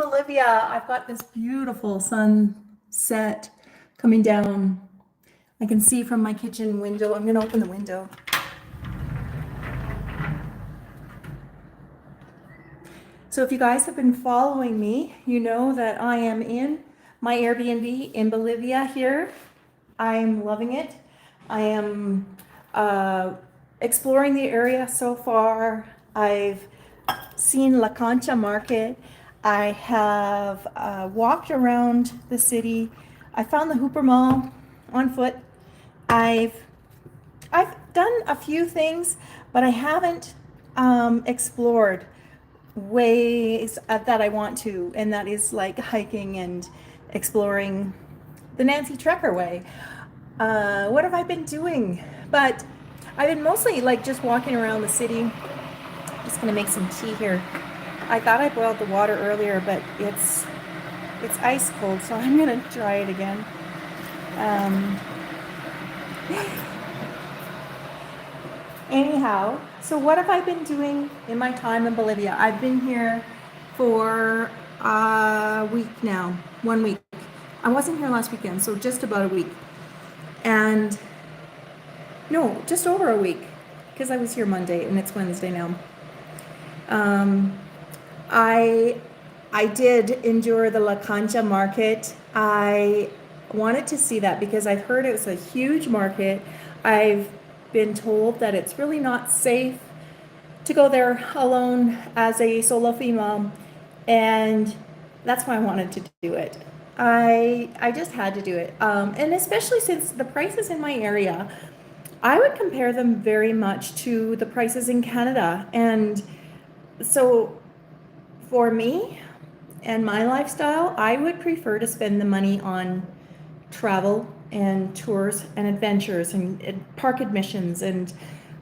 Bolivia. I've got this beautiful sunset coming down. I can see from my kitchen window. I'm going to open the window. So if you guys have been following me, you know that I am in my Airbnb in Bolivia here. I'm loving it. I am exploring the area so far. I've seen La Cancha market. I have walked around the city. I found the Hooper Mall on foot. I've done a few things, but I haven't explored ways that I want to, and that is like hiking and exploring the Nancy Trekker way. What have I been doing? But I've been mostly like just walking around the city. Just gonna make some tea here. I thought I boiled the water earlier, but it's ice cold, so I'm gonna try it again. Anyhow, so what have I been doing in my time in Bolivia? I've been here for a week now, 1 week. I wasn't here last weekend, so just about a week. And no, just over a week, because I was here Monday and it's Wednesday now. I did endure the La Cancha market. I wanted to see that because I've heard it was a huge market. I've been told that it's really not safe to go there alone as a solo female, and that's why I wanted to do it. I just had to do it, and especially since the prices in my area, I would compare them very much to the prices in Canada. And so for me and my lifestyle, I would prefer to spend the money on travel and tours and adventures and park admissions and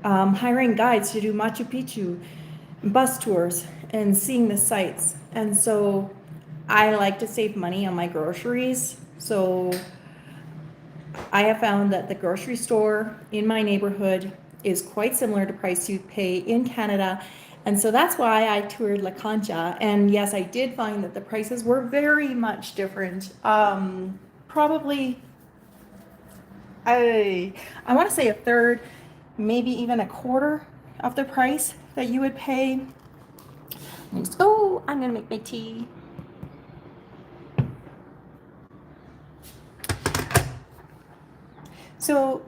hiring guides to do Machu Picchu, bus tours, and seeing the sights. And so I like to save money on my groceries. So I have found that the grocery store in my neighborhood is quite similar to price you pay in Canada. And so that's why I toured La Cancha. And yes, I did find that the prices were very much different. Probably, I want to say a third, maybe even a quarter of the price that you would pay. Oh, I'm going to make my tea. So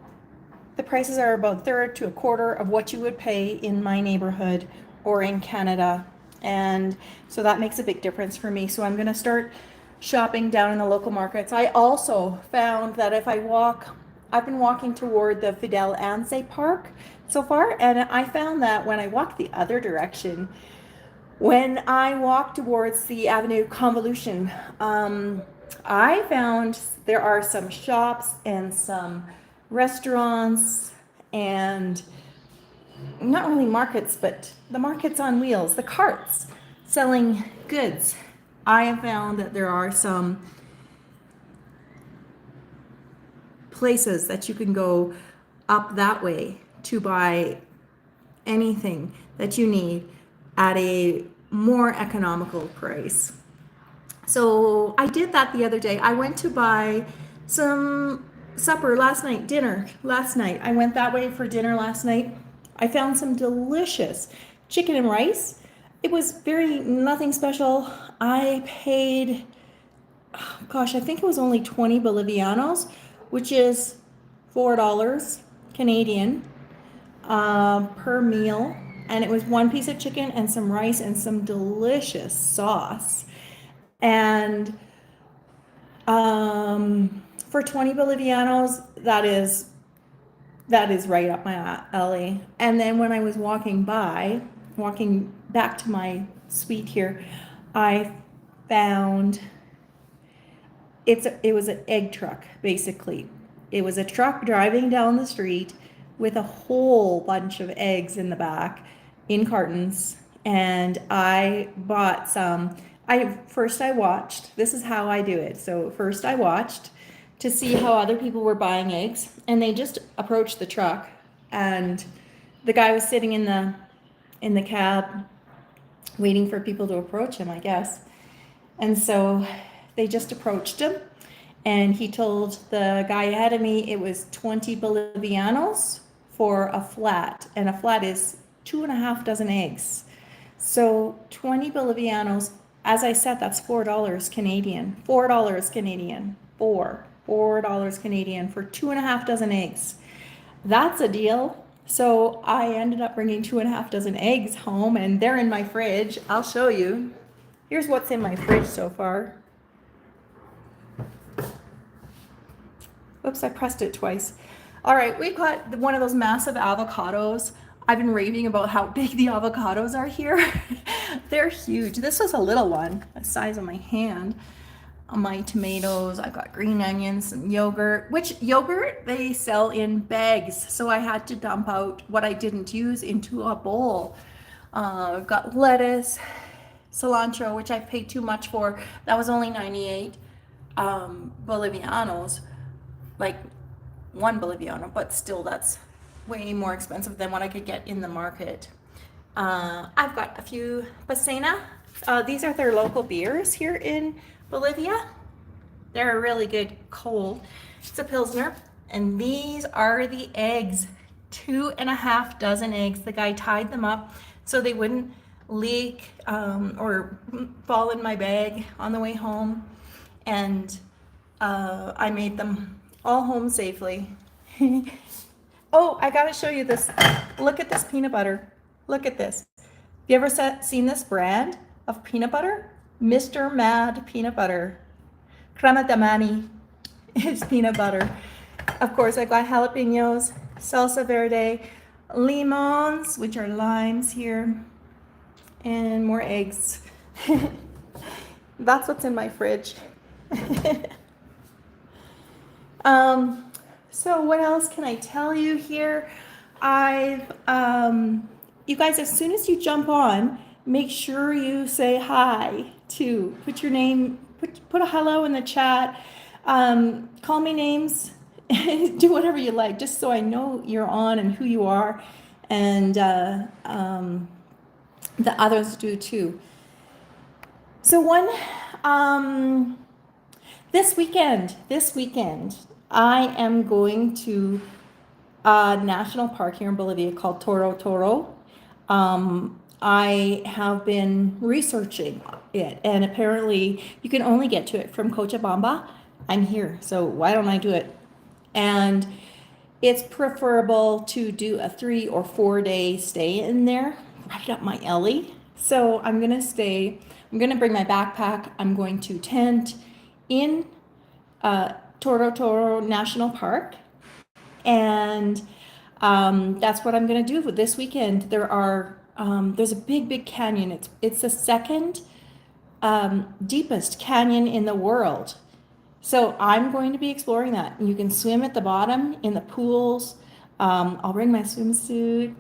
the prices are about a third to a quarter of what you would pay in my neighborhood or in Canada. And so that makes a big difference for me. So I'm going to start shopping down in the local markets. I also found that if I walk, I've been walking toward the Fidel Anse Park so far, and I found that when I walk the other direction, when I walk towards the Avenue Convolution, I found there are some shops and some restaurants and not really markets, but the markets on wheels, the carts selling goods. I have found that there are some places that you can go up that way to buy anything that you need at a more economical price. So I did that the other day. I went to buy some supper last night, dinner last night. I went that way for dinner last night. I found some delicious chicken and rice. It was very nothing special. I paid, gosh, I think it was only 20 Bolivianos, which is $4 Canadian per meal. And it was one piece of chicken and some rice and some delicious sauce. And for 20 Bolivianos, that is right up my alley. And then when I was walking back to my suite here, I found it was an egg truck, basically. It was a truck driving down the street with a whole bunch of eggs in the back in cartons, and I bought some. First I watched. This is how I do it. So first I watched to see how other people were buying eggs, and they just approached the truck, and the guy was sitting in the cab waiting for people to approach him, I guess. And so they just approached him, and he told the guy ahead of me it was 20 Bolivianos for a flat, and a flat is 2.5 dozen eggs. So 20 Bolivianos, as I said, that's $4 Canadian. $4 Canadian. $4 Canadian for 2.5 dozen eggs. That's a deal. So I ended up bringing 2.5 dozen eggs home, and they're in my fridge. I'll show you. Here's what's in my fridge so far. Oops, I pressed it twice. All right, we've got one of those massive avocados. I've been raving about how big the avocados are here. They're huge. This was a little one, the size of my hand. My tomatoes, I've got green onions, some yogurt, which yogurt they sell in bags. So I had to dump out what I didn't use into a bowl. I've got lettuce, cilantro, which I paid too much for. That was only 98 Bolivianos, like 1 Boliviano, but still that's way more expensive than what I could get in the market. I've got a few Pasena. These are their local beers here in Bolivia. They're really good cold. It's a Pilsner. And these are the eggs. 2.5 dozen eggs. The guy tied them up so they wouldn't leak or fall in my bag on the way home. And I made them all home safely. Oh, I gotta show you this. Look at this peanut butter. Look at this. You ever seen this brand of peanut butter? Mr. Mad peanut butter. Crema de mani is peanut butter. Of course, I've got jalapenos, salsa verde, limons, which are limes here, and more eggs. That's what's in my fridge. So what else can I tell you here? You guys, as soon as you jump on, make sure you say hi too. Put your name, put a hello in the chat. Call me names. Do whatever you like, just so I know you're on and who you are, and the others do too. So this weekend, I am going to a national park here in Bolivia called Toro Toro. I have been researching it, and apparently you can only get to it from Cochabamba. I'm here, so why don't I do it? And it's preferable to do a 3 or 4 day stay in there, right up my alley. So I'm gonna stay. I'm gonna bring my backpack. I'm going to tent in Toro Toro National Park, and that's what I'm going to do this weekend. There's a big canyon. It's the second deepest canyon in the world. So I'm going to be exploring that. You can swim at the bottom in the pools. I'll bring my swimsuit.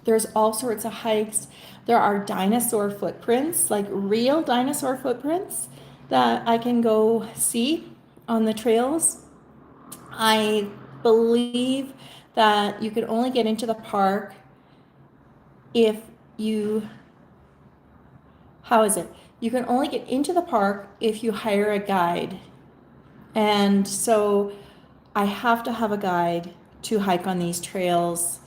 There's all sorts of hikes. There are dinosaur footprints, like real dinosaur footprints, that I can go see on the trails. I believe that you can only get into the park if you, how is it? You can only get into the park if you hire a guide. And so I have to have a guide to hike on these trails.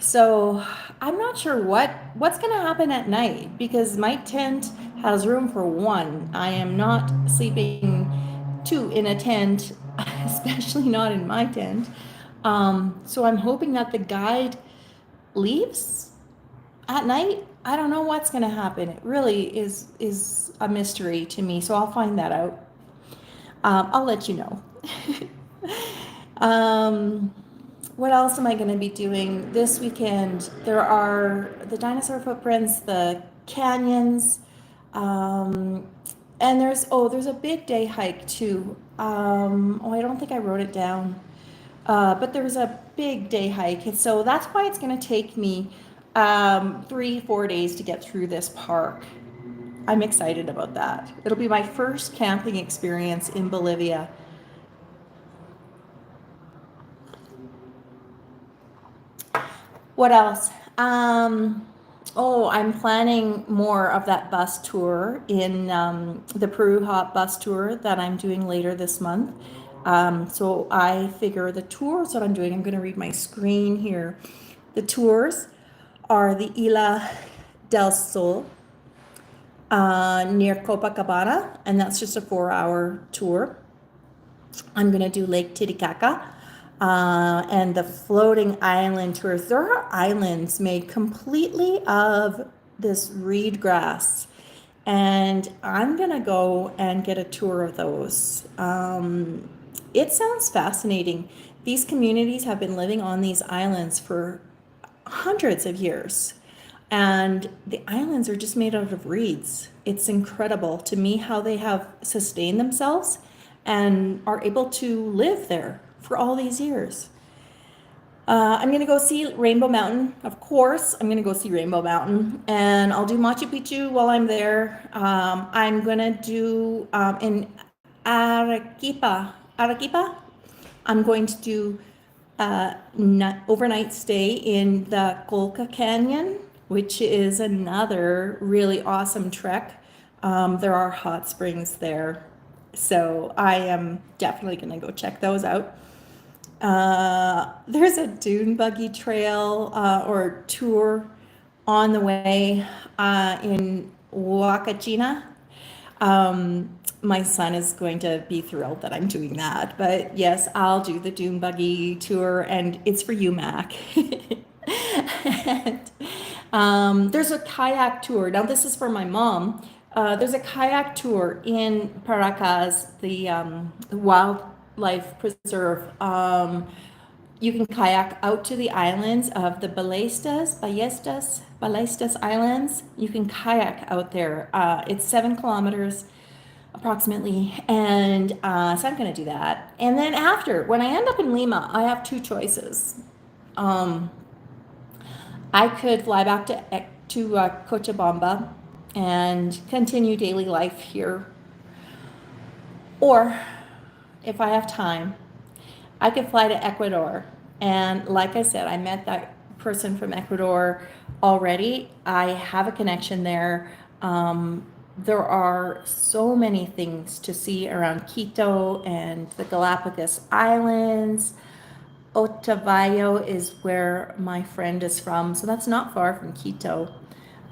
So I'm not sure what's going to happen at night, because my tent has room for one. I am not sleeping two in a tent, especially not in my tent. So I'm hoping that the guide leaves at night. I don't know what's going to happen. It really is a mystery to me. So I'll find that out. I'll let you know. What else am I going to be doing this weekend? There are the dinosaur footprints, the canyons, and there's a big day hike too. I don't think I wrote it down, but there's a big day hike, and so that's why it's going to take me 3-4 days to get through this park. I'm excited about that. It'll be my first camping experience in Bolivia. What else? Oh, I'm planning more of that bus tour in the Peru Hop bus tour that I'm doing later this month. So I figure the tours that I'm doing, I'm going to read my screen here. The tours are the Isla del Sol near Copacabana, and that's just a 4 hour tour. I'm going to do Lake Titicaca and the floating island tours. There are islands made completely of this reed grass, and I'm going to go and get a tour of those. It sounds fascinating. These communities have been living on these islands for hundreds of years. And the islands are just made out of reeds. It's incredible to me how they have sustained themselves and are able to live there for all these years. I'm going to go see Rainbow Mountain. Of course, I'm going to go see Rainbow Mountain. And I'll do Machu Picchu while I'm there. I'm going to do in Arequipa, I'm going to do overnight stay in the Colca Canyon, which is another really awesome trek. There are hot springs there, so I am definitely going to go check those out. There's a dune buggy trail or tour on the way in Huacachina. My son is going to be thrilled that I'm doing that. But yes, I'll do the dune buggy tour, and it's for you, Mac. and, there's a kayak tour. Now, this is for my mom. There's a kayak tour in Paracas, the wildlife preserve. You can kayak out to the islands of the Ballestas Islands. You can kayak out there. It's 7 kilometers approximately, and so I'm going to do that. And then after, when I end up in Lima, I have two choices. I could fly back to Cochabamba and continue daily life here, or if I have time, I could fly to Ecuador. And like I said, I met that person from Ecuador already. I have a connection there. There are so many things to see around Quito and the Galapagos Islands. Otavalo is where my friend is from, so that's not far from Quito.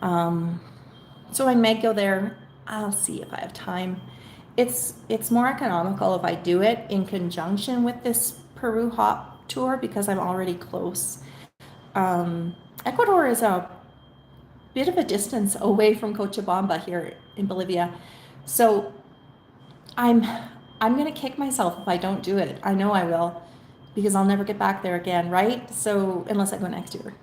So I may go there. I'll see if I have time. It's more economical if I do it in conjunction with this Peru hop tour because I'm already close. Ecuador is a bit of a distance away from Cochabamba here in Bolivia, so I'm gonna kick myself if I don't do it. I know I will, because I'll never get back there again, right? So unless I go next year.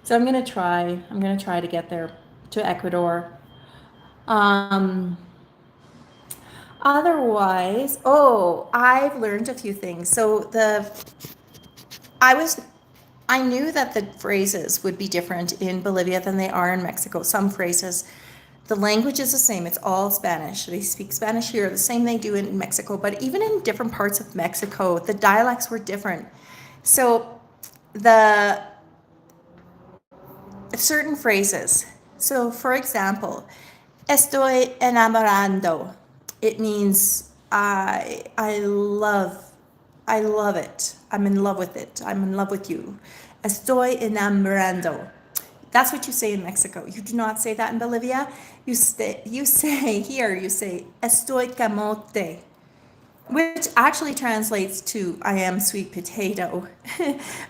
So I'm gonna try. I'm gonna try to get there to Ecuador. Otherwise, oh, I've learned a few things. So I was I knew that the phrases would be different in Bolivia than they are in Mexico. Some phrases, the language is the same. It's all Spanish. They speak Spanish here, the same they do in Mexico. But even in different parts of Mexico, the dialects were different. So the certain phrases. So for example, estoy enamorando. It means I love it. I'm in love with it. I'm in love with you. Estoy enamorando. That's what you say in Mexico. You do not say that in Bolivia. You say here, you say estoy camote, which actually translates to I am sweet potato.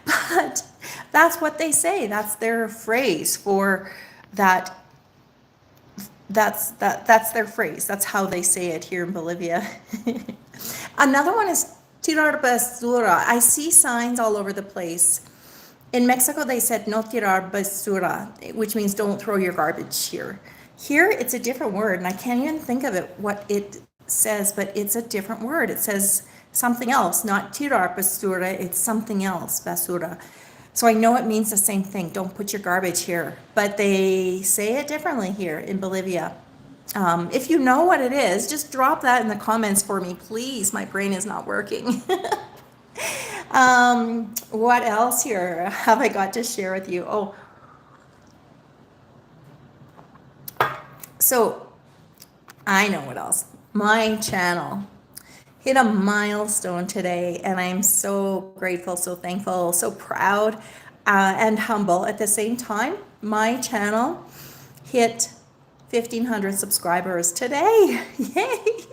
But that's what they say. That's their phrase for that. That's their phrase. That's how they say it here in Bolivia. Another one is tirar basura. I see signs all over the place. In Mexico, they said no tirar basura, which means don't throw your garbage here. Here, it's a different word, and I can't even think of it, what it says, but it's a different word. It says something else, not tirar basura, it's something else, basura. So I know it means the same thing, don't put your garbage here, but they say it differently here in Bolivia. If you know what it is, just drop that in the comments for me, please. My brain is not working. What else here have I got to share with you? Oh, So I know what else. My channel hit a milestone today, and I'm so grateful, so thankful, so proud, and humble at the same time. My channel hit 1,500 subscribers today. Yay!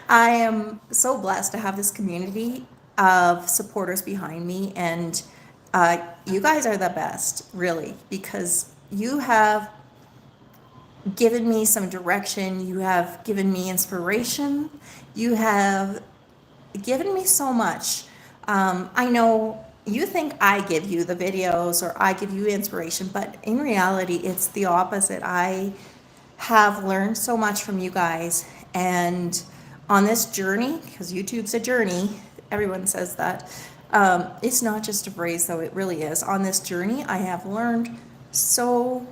I am so blessed to have this community of supporters behind me, and you guys are the best, really, because you have given me some direction, you have given me inspiration, you have given me so much. I know you think I give you the videos or I give you inspiration, but in reality, it's the opposite. I have learned so much from you guys. And on this journey, because YouTube's a journey, everyone says that. It's not just a phrase, though, it really is. On this journey, I have learned so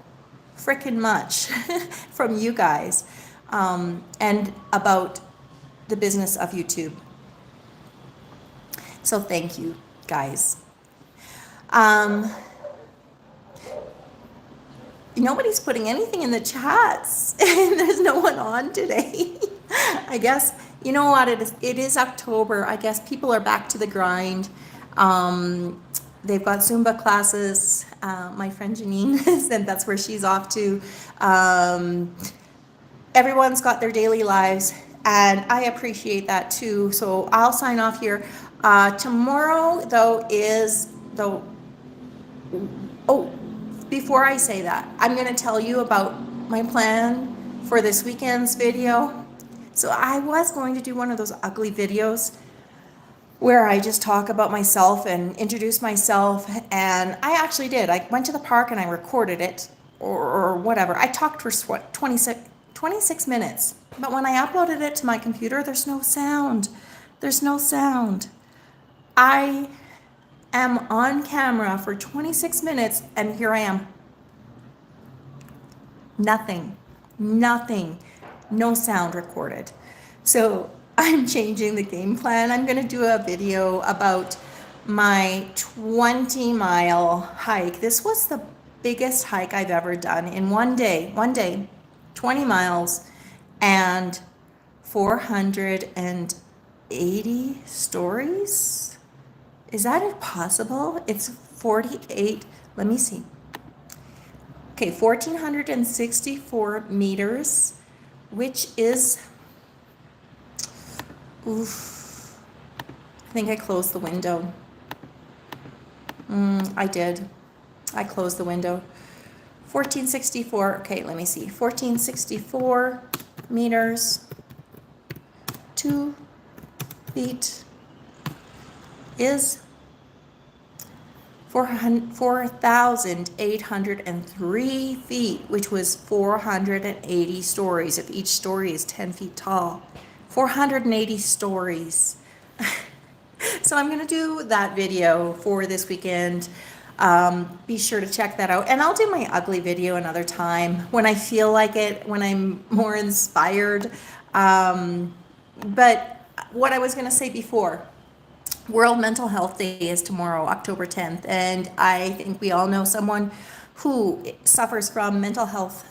freaking much from you guys, and about the business of YouTube. So thank you, guys. Nobody's putting anything in the chats. There's no one on today. I guess, you know what, it is October. I guess people are back to the grind. They've got Zumba classes. My friend Janine said that's where she's off to. Everyone's got their daily lives, and I appreciate that too. So I'll sign off here. Tomorrow, though, oh, before I say that, I'm going to tell you about my plan for this weekend's video. So I was going to do one of those ugly videos where I just talk about myself and introduce myself, and I actually did. I went to the park and I recorded it, or whatever. I talked for 26 minutes, but when I uploaded it to my computer, there's no sound. There's no sound. I am on camera for 26 minutes, and here I am. Nothing, no sound recorded. So I'm changing the game plan. I'm going to do a video about my 20-mile hike. This was the biggest hike I've ever done in one day, 20 miles and 480 stories. Is that possible? It's 48, let me see. Okay, 1,464 meters, which is, oof, I think I closed the window. I did. I closed the window. 1,464, okay, let me see. 1,464 meters, 2 feet is 4,803 feet, which was 480 stories. If each story is 10 feet tall, 480 stories. So I'm going to do that video for this weekend. Be sure to check that out. And I'll do my ugly video another time when I feel like it, when I'm more inspired. But what I was going to say before, World Mental Health Day is tomorrow, October 10th, and I think we all know someone who suffers from mental health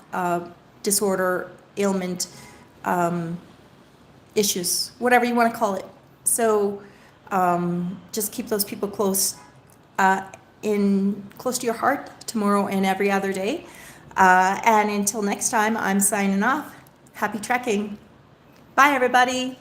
disorder, ailment, issues, whatever you want to call it. So just keep those people close to your heart tomorrow and every other day. And until next time, I'm signing off. Happy trekking. Bye, everybody.